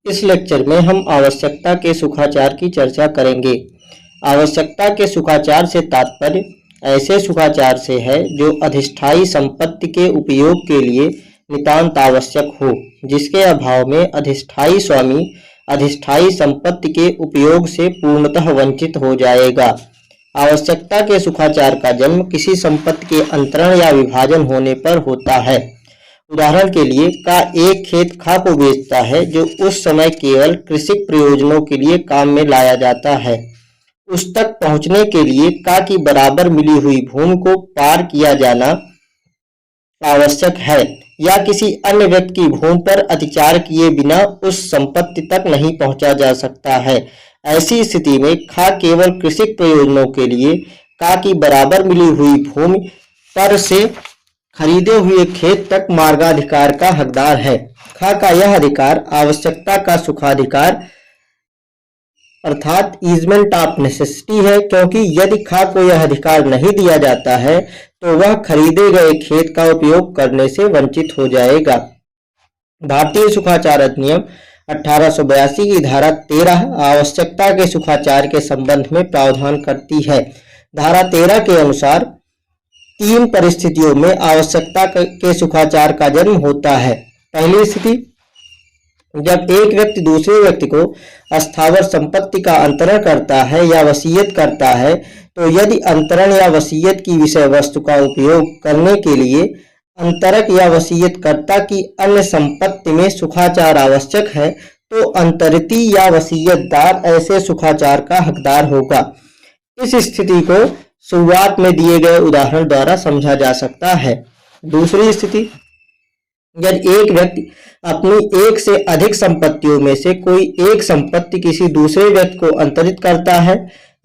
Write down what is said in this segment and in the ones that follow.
इस लेक्चर में हम आवश्यकता के सुखाचार की चर्चा करेंगे। आवश्यकता के सुखाचार से तात्पर्य ऐसे सुखाचार से है जो अधिष्ठायी संपत्ति के उपयोग के लिए नितांत आवश्यक हो, जिसके अभाव में अधिष्ठायी स्वामी अधिष्ठायी संपत्ति के उपयोग से पूर्णतः वंचित हो जाएगा। आवश्यकता के सुखाचार का जन्म किसी संपत्ति के अंतरण या विभाजन होने पर होता है। उदाहरण के लिए का एक खेत खा को बेचता है जो उस समय केवल कृषि प्रयोजनों के लिए काम में लाया जाता है। उस तक पहुंचने के लिए का की बराबर मिली हुई भूमि को पार किया जाना आवश्यक है, या किसी अन्य व्यक्ति की भूमि पर अतिचार किए बिना उस संपत्ति तक नहीं पहुंचा जा सकता है। ऐसी स्थिति में खा केवल कृषि प्रयोजनों के लिए का की बराबर मिली हुई भूमि पर से खरीदे हुए खेत तक मार्गाधिकार का हकदार है। खा का यह अधिकार आवश्यकता का सुखाधिकार अर्थात ईजमेंट ऑफ नेसेसिटी है, क्योंकि यदि खा को यह अधिकार नहीं दिया जाता है तो वह खरीदे गए खेत का उपयोग करने से वंचित हो जाएगा। भारतीय सुखाचार अधिनियम 1882 की धारा 13 आवश्यकता के सुखाचार के संबंध में प्रावधान करती है। धारा 13 के अनुसार 3 परिस्थितियों में आवश्यकता के सुखाचार का जन्म होता है। पहली स्थिति, जब एक व्यक्ति दूसरे व्यक्ति को अस्थावर संपत्ति का अंतरण करता है या वसीयत करता है, तो यदि अंतरण या वसीयत की विषय वस्तु का उपयोग करने के लिए अंतरक या वसीयतकर्ता की अन्य संपत्ति में सुखाचार आवश्यक है, तो अंतरिती या वसीयतदार ऐसे सुखाचार का हकदार होगा। इस स्थिति को शुरुआत में दिए गए उदाहरण द्वारा समझा जा सकता है। दूसरी स्थिति, यदि एक व्यक्ति अपनी एक से अधिक संपत्तियों में से कोई एक संपत्ति किसी दूसरे व्यक्ति को अंतरित करता है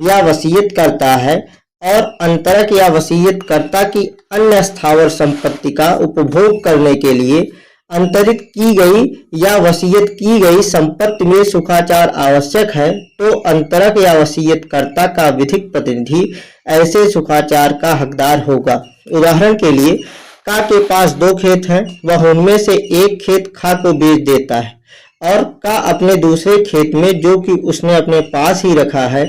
या वसीयत करता है और अंतरक या वसीयतकर्ता की अन्य स्थावर संपत्ति का उपभोग करने के लिए अंतरित की गई या वसीयत की गई संपत्ति में सुखाचार आवश्यक है, तो अंतरक या वसीयतकर्ता का विधिक प्रतिनिधि ऐसे सुखाचार का हकदार होगा। उदाहरण के लिए का के पास 2 खेत हैं, वह उनमें से एक खेत खा को बेच देता है और का अपने दूसरे खेत में, जो कि उसने अपने पास ही रखा है,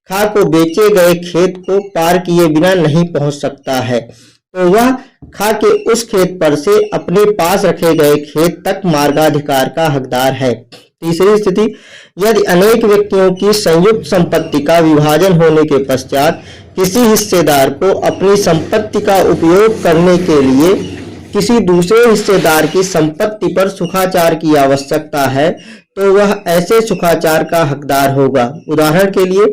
खा को बेचे गए खेत को पार किए बिना नहीं पहुंच सकता है, तो वह खा के उस खेत पर से अपने पास रखे गए खेत तक मार्गाधिकार का हकदार है। तीसरी स्थिति, यदि अनेक व्यक्तियों की संयुक्त संपत्ति का विभाजन होने के पश्चात किसी हिस्सेदार को अपनी संपत्ति का उपयोग करने के लिए किसी दूसरे हिस्सेदार की संपत्ति पर सुखाचार की आवश्यकता है, तो वह ऐसे सुखाचार का हकदार होगा। उदाहरण के लिए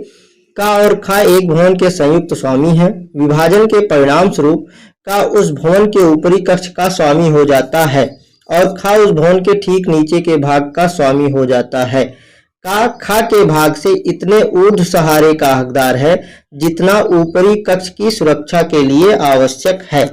का और खा एक भवन के संयुक्त स्वामी हैं। विभाजन के परिणाम स्वरूप का उस भवन के ऊपरी कक्ष का स्वामी हो जाता है और खा उस भवन के ठीक नीचे के भाग का स्वामी हो जाता है। का खा के भाग से इतने ऊर्ध्व सहारे का हकदार है जितना ऊपरी कक्ष की सुरक्षा के लिए आवश्यक है।